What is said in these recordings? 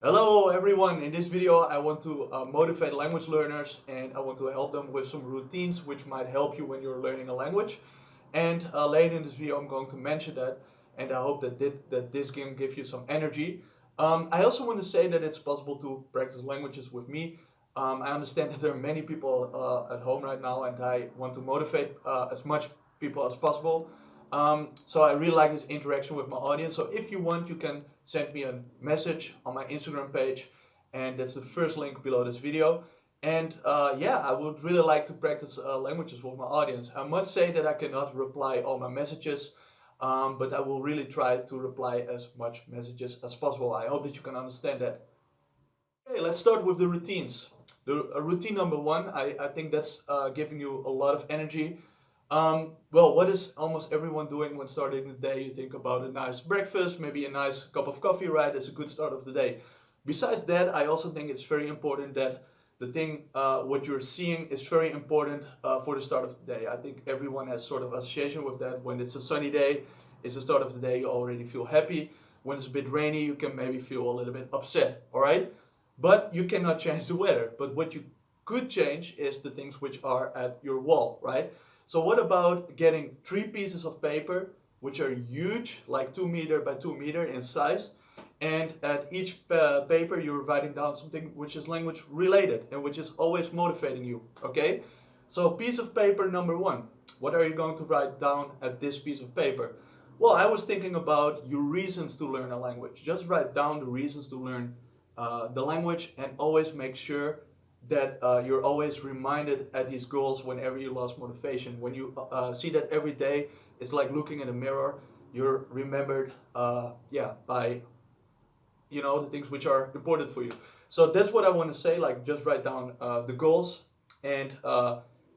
Hello everyone, in this video I want to motivate language learners and I want to help them with some routines which might help you when you're learning a language. And later in this video I'm going to mention that, and I hope that this can give you some energy. I also want to say that it's possible to practice languages with me. I understand that there are many people at home right now and I want to motivate as much people as possible. So I really like this interaction with my audience. So if you want, you can send me a message on my Instagram page, and that's the first link below this video. And yeah, I would really like to practice languages with my audience. I must say that I cannot reply all my messages, but I will really try to reply as much messages as possible. I hope that you can understand that. Okay, let's start with the routines. The routine number one, I think that's giving you a lot of energy. Well, what is almost everyone doing when starting the day? You think about a nice breakfast, maybe a nice cup of coffee, right? That's a good start of the day. Besides that, I also think it's very important that the thing, what you're seeing is very important for the start of the day. I think everyone has sort of association with that. When it's a sunny day, it's the start of the day, you already feel happy. When it's a bit rainy, you can maybe feel a little bit upset, all right? But you cannot change the weather. But what you could change is the things which are at your wall, right? So what about getting 3 pieces of paper, which are huge, like 2 meter by 2 meter in size, and at each paper you're writing down something which is language related and which is always motivating you, okay? So piece of paper number one, what are you going to write down at this piece of paper? Well, I was thinking about your reasons to learn a language. Just write down the reasons to learn the language, and always make sure that you're always reminded at these goals whenever you lost motivation. When you see that every day, it's like looking in a mirror. You're remembered, yeah, by the things which are important for you. So that's what I want to say. Like, just write down the goals, and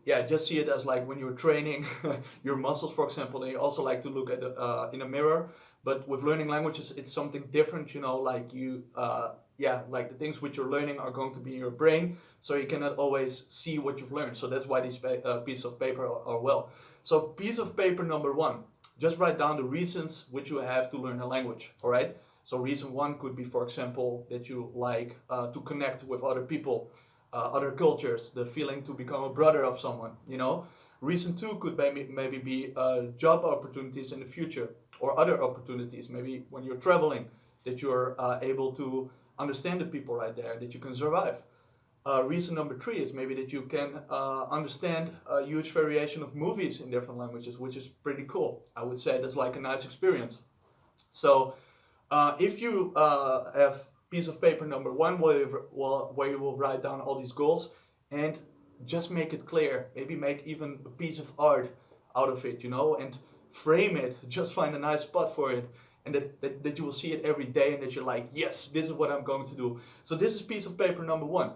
yeah, just see it as like when you're training your muscles, for example. And you also like to look at in a mirror. But with learning languages, it's something different. Like you. Yeah, like the things which you're learning are going to be in your brain, so you cannot always see what you've learned. So that's why these pieces of paper are well. So piece of paper number one, just write down the reasons which you have to learn a language, all right? So reason one could be, for example, that you like to connect with other people, other cultures, the feeling to become a brother of someone. Reason two could maybe be job opportunities in the future, or other opportunities, maybe when you're traveling, that you're able to understand the people right there, that you can survive. Reason number three is maybe that you can understand a huge variation of movies in different languages, which is pretty cool. I would say that's like a nice experience. So if you have piece of paper number one where you will write down all these goals, and just make it clear, maybe make even a piece of art out of it, and frame it, just find a nice spot for it, and that you will see it every day, and that you're like, yes, this is what I'm going to do. So this is piece of paper number one.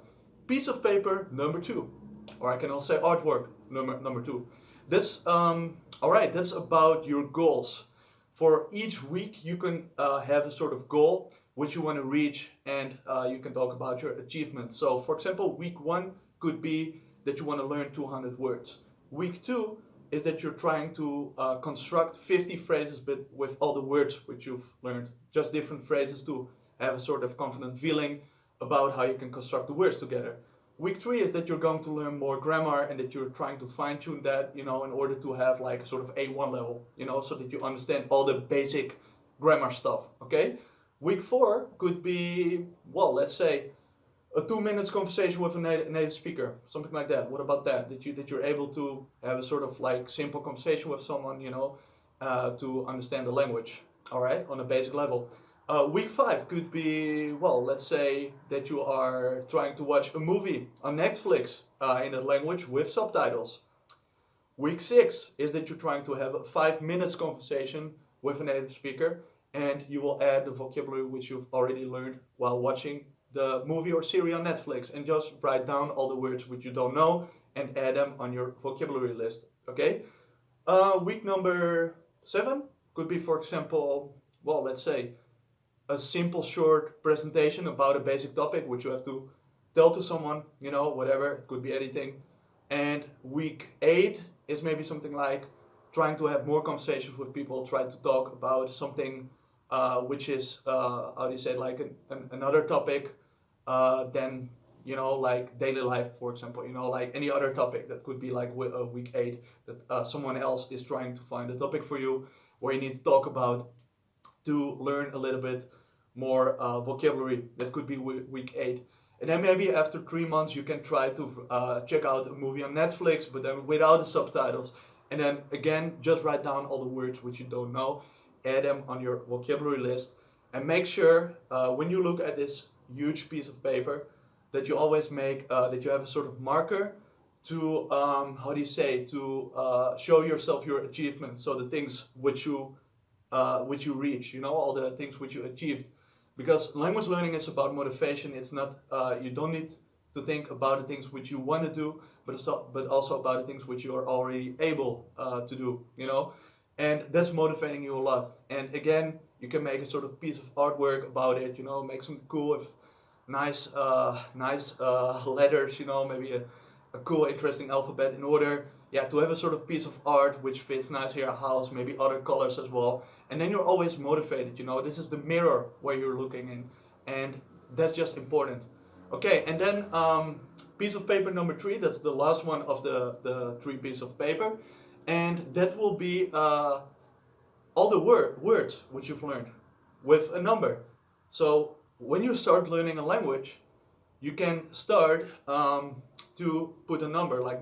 Piece of paper number two, or I can also say artwork number two. That's all right. That's about your goals. For each week, you can have a sort of goal which you want to reach, and you can talk about your achievements. So, for example, week one could be that you want to learn 200 words. Week two is that you're trying to construct 50 phrases, but with all the words which you've learned, just different phrases to have a sort of confident feeling about how you can construct the words together. Week three is that you're going to learn more grammar, and that you're trying to fine tune that, in order to have like a sort of A1 level, so that you understand all the basic grammar stuff, okay? Week four could be, well, let's say a 2 minutes conversation with a native speaker, something like that. What about that? That you're able to have a sort of like simple conversation with someone, to understand the language, all right, on a basic level. Week five could be, well, let's say that you are trying to watch a movie on Netflix in a language with subtitles. Week six is that you're trying to have a 5 minutes conversation with a native speaker, and you will add the vocabulary which you've already learned while watching the movie or series on Netflix, and just write down all the words which you don't know and add them on your vocabulary list, okay? Week number 7 could be, for example, well, let's say a simple short presentation about a basic topic which you have to tell to someone, whatever, it could be anything. And week 8 is maybe something like trying to have more conversations with people, try to talk about something which is how do you say, like another topic than, you know, like daily life, for example, you know, like any other topic that could be like week 8, that someone else is trying to find a topic for you where you need to talk about to learn a little bit more vocabulary. That could be week 8. And then maybe after 3 months you can try to check out a movie on Netflix, but then without the subtitles. And then again, just write down all the words which you don't know, add them on your vocabulary list, and make sure when you look at this huge piece of paper that you always make that you have a sort of marker to how do you say, to show yourself your achievements. So the things which you reach, you know, all the things which you achieved. Because language learning is about motivation. It's not, you don't need to think about the things which you want to do, but also about the things which you are already able to do, you know. And that's motivating you a lot. And again, you can make a sort of piece of artwork about it, you know, make some cool, nice letters, you know, maybe a cool, interesting alphabet in order, yeah, to have a sort of piece of art which fits nice here, a house, maybe other colors as well. And then you're always motivated, you know, this is the mirror where you're looking in, and that's just important. Okay, and then piece of paper number 3, that's the last one of the 3 pieces of paper, and that will be all the words which you've learned with a number. So when you start learning a language, you can start to put a number, like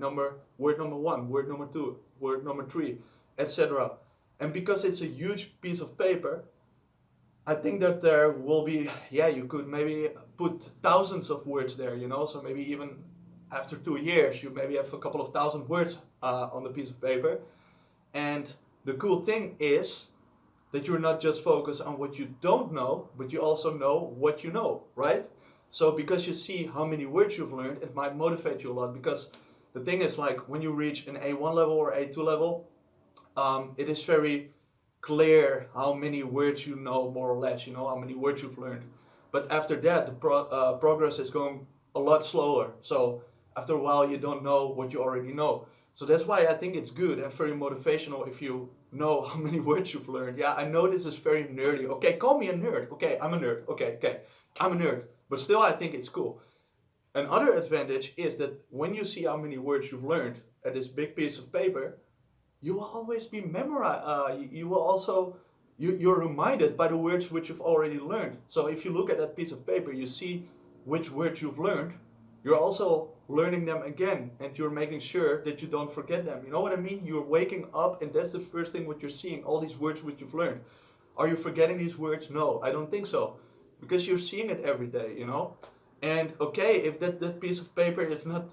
word number 1, word number 2, word number 3, etc. And because it's a huge piece of paper, I think that there will be, yeah, you could maybe put thousands of words there, you know, so maybe even after 2 years, you maybe have a couple of thousand words on the piece of paper. And the cool thing is that you're not just focused on what you don't know, but you also know what you know, right? So because you see how many words you've learned, it might motivate you a lot. Because the thing is, like, when you reach an A1 level or A2 level, it is very clear how many words you know, more or less, you know, how many words you've learned. But after that, the progress is going a lot slower. So after a while, you don't know what you already know. So that's why I think it's good and very motivational if you know how many words you've learned. Yeah, I know this is very nerdy. Okay, call me a nerd. Okay, I'm a nerd. Okay, I'm a nerd. But still, I think it's cool. Another advantage is that when you see how many words you've learned at this big piece of paper, you will always be memorized. You will also, you're reminded by the words which you've already learned. So if you look at that piece of paper, you see which words you've learned. You're also learning them again, and you're making sure that you don't forget them. You know what I mean? You're waking up, and that's the first thing what you're seeing, all these words which you've learned. Are you forgetting these words? No, I don't think so. Because you're seeing it every day, you know? And okay, if that piece of paper is not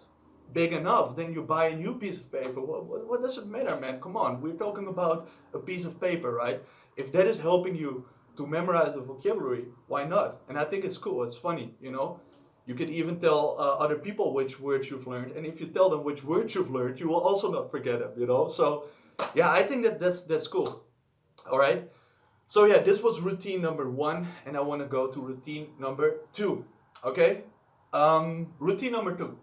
big enough, then you buy a new piece of paper. What does it matter, man? Come on, we're talking about a piece of paper, right? If that is helping you to memorize the vocabulary, why not? And I think it's cool, it's funny, you know? You can even tell other people which words you've learned, and if you tell them which words you've learned, you will also not forget them, you know? So yeah, I think that's cool. All right. So yeah, this was routine number 1, and I want to go to routine number 2. Okay. Routine number 2.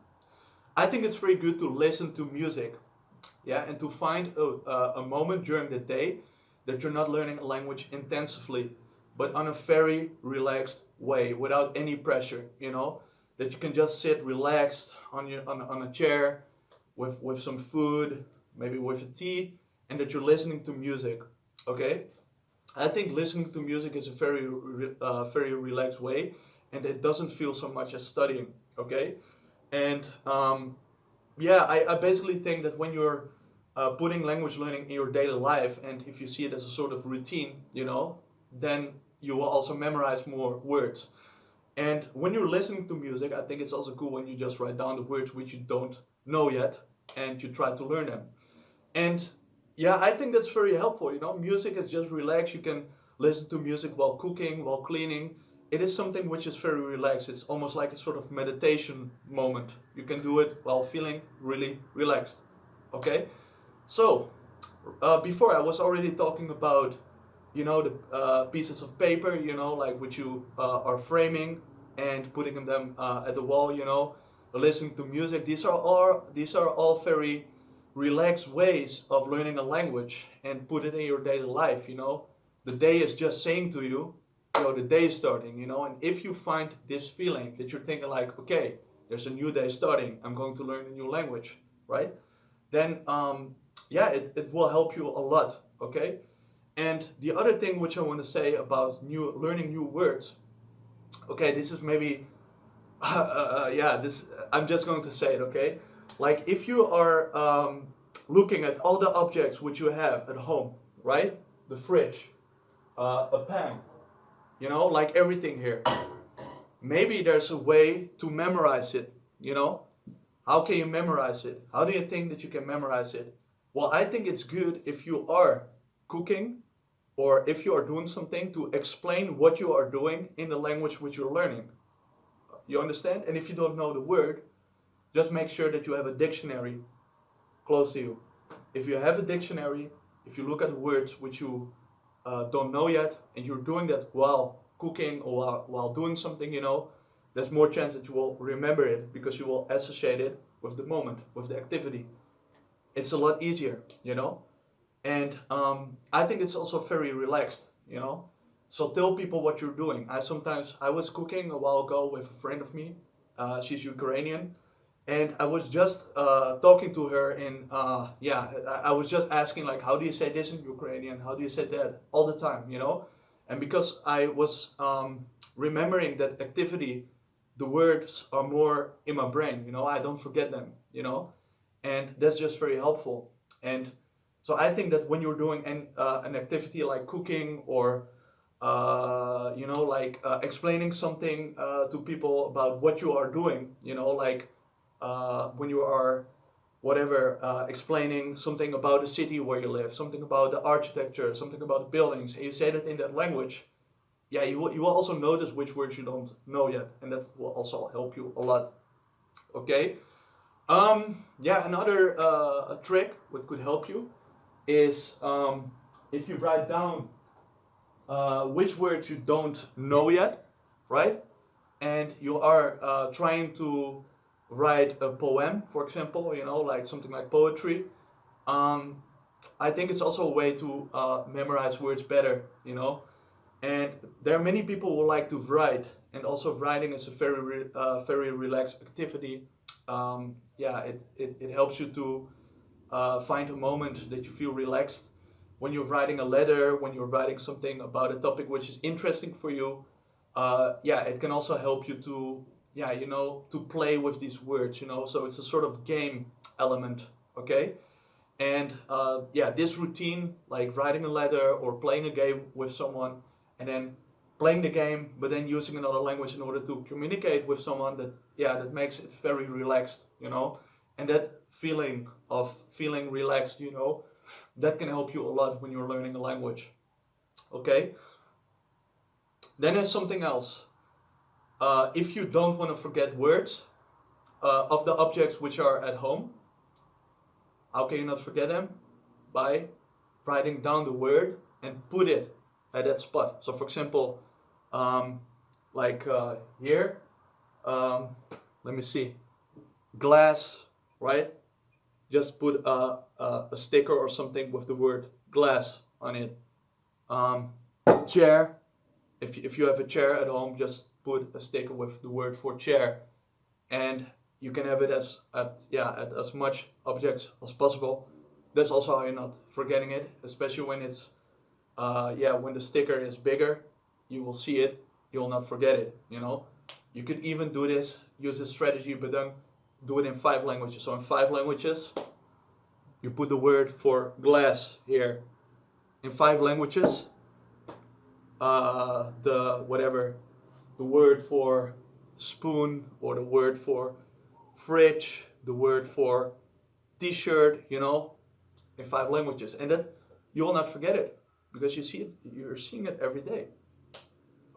I think it's very good to listen to music. Yeah, and to find a moment during the day that you're not learning a language intensively, but on a very relaxed way, without any pressure, you know, that you can just sit relaxed on a chair with some food, maybe with a tea, and that you're listening to music. Okay, I think listening to music is a very relaxed way, and it doesn't feel so much as studying. Okay, and yeah, I basically think that when you're putting language learning in your daily life, and if you see it as a sort of routine, you know, then you will also memorize more words. And when you're listening to music, I think it's also cool when you just write down the words which you don't know yet, and you try to learn them. And yeah, I think that's very helpful, you know. Music is just relaxed. You can listen to music while cooking, while cleaning. It is something which is very relaxed. It's almost like a sort of meditation moment. You can do it while feeling really relaxed. Okay? So, before I was already talking about, you know, the pieces of paper, you know, like which you are framing and putting them at the wall, you know, listening to music. These are all very relaxed ways of learning a language and put it in your daily life, you know. the day is just saying to you, yo, the day is starting, you know. And if you find this feeling that you're thinking like, okay, there's a new day starting, I'm going to learn a new language, right? Then yeah, it will help you a lot, okay? And the other thing which I want to say about learning new words, okay, this is maybe yeah, this I'm just going to say it, okay? Like if you are looking at all the objects which you have at home, right? The fridge, a pen, you know, like everything here. Maybe there's a way to memorize it, you know? How can you memorize it? How do you think that you can memorize it? Well, I think it's good if you are cooking or if you are doing something to explain what you are doing in the language which you're learning. You understand? And if you don't know the word, just make sure that you have a dictionary close to you. If you have a dictionary, if you look at the words which you don't know yet, and you're doing that while cooking or while doing something, you know, there's more chance that you will remember it because you will associate it with the moment, with the activity. It's a lot easier, you know. And I think it's also very relaxed, you know. So tell people what you're doing. I was cooking a while ago with a friend of me. She's Ukrainian, and I was just talking to her in yeah. I was just asking like, how do you say this in Ukrainian? How do you say that? All the time, you know. And because I was remembering that activity, the words are more in my brain, you know. I don't forget them, you know, and that's just very helpful. And so I think that when you're doing an activity like cooking or you know, like explaining something to people about what you are doing, you know, like when you are whatever explaining something about the city where you live, something about the architecture, something about the buildings, and you say that in that language, yeah, you will also notice which words you don't know yet, and that will also help you a lot. Okay. Yeah, another trick what could help you is if you write down which words you don't know yet, right? And you are trying to write a poem, for example, you know, like something like poetry. I think it's also a way to memorize words better, you know. And there are many people who like to write, and also writing is a very relaxed activity. Yeah, it helps you to find a moment that you feel relaxed when you're writing a letter, when you're writing something about a topic which is interesting for you. Yeah, it can also help you to, yeah, you know, to play with these words, you know. So it's a sort of game element, okay? And yeah, this routine, like writing a letter or playing a game with someone, and then playing the game, but then using another language in order to communicate with someone, that, yeah, that makes it very relaxed, you know. And that feeling of feeling relaxed, you know, that can help you a lot when you're learning a language. Okay? Then there's something else. If you don't want to forget words of the objects which are at home, how can you not forget them? By writing down the word and put it at that spot. So for example, like here, let me see, glass, right? Just put a sticker or something with the word glass on it. Chair, if you have a chair at home, just put a sticker with the word for chair. And you can have it at as much objects as possible. That's also how you're not forgetting it, especially when it's yeah, when the sticker is bigger, you will see it, you will not forget it, you know. You could even do this, use this strategy, but then do it in 5 languages. So in 5 languages, you put the word for glass here. In 5 languages, the word for spoon, or the word for fridge, the word for t-shirt, you know, in 5 languages. And that you will not forget it because you see it, you're seeing it every day.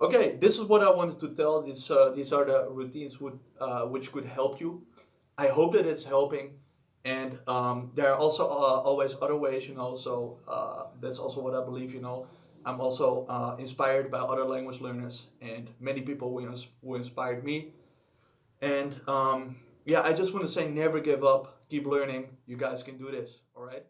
Okay, this is what I wanted to tell. These are the routines which could help you. I hope that it's helping. And there are also always other ways, you know, so that's also what I believe, you know. I'm also inspired by other language learners and many people who inspired me. And yeah, I just want to say never give up, keep learning. You guys can do this, all right?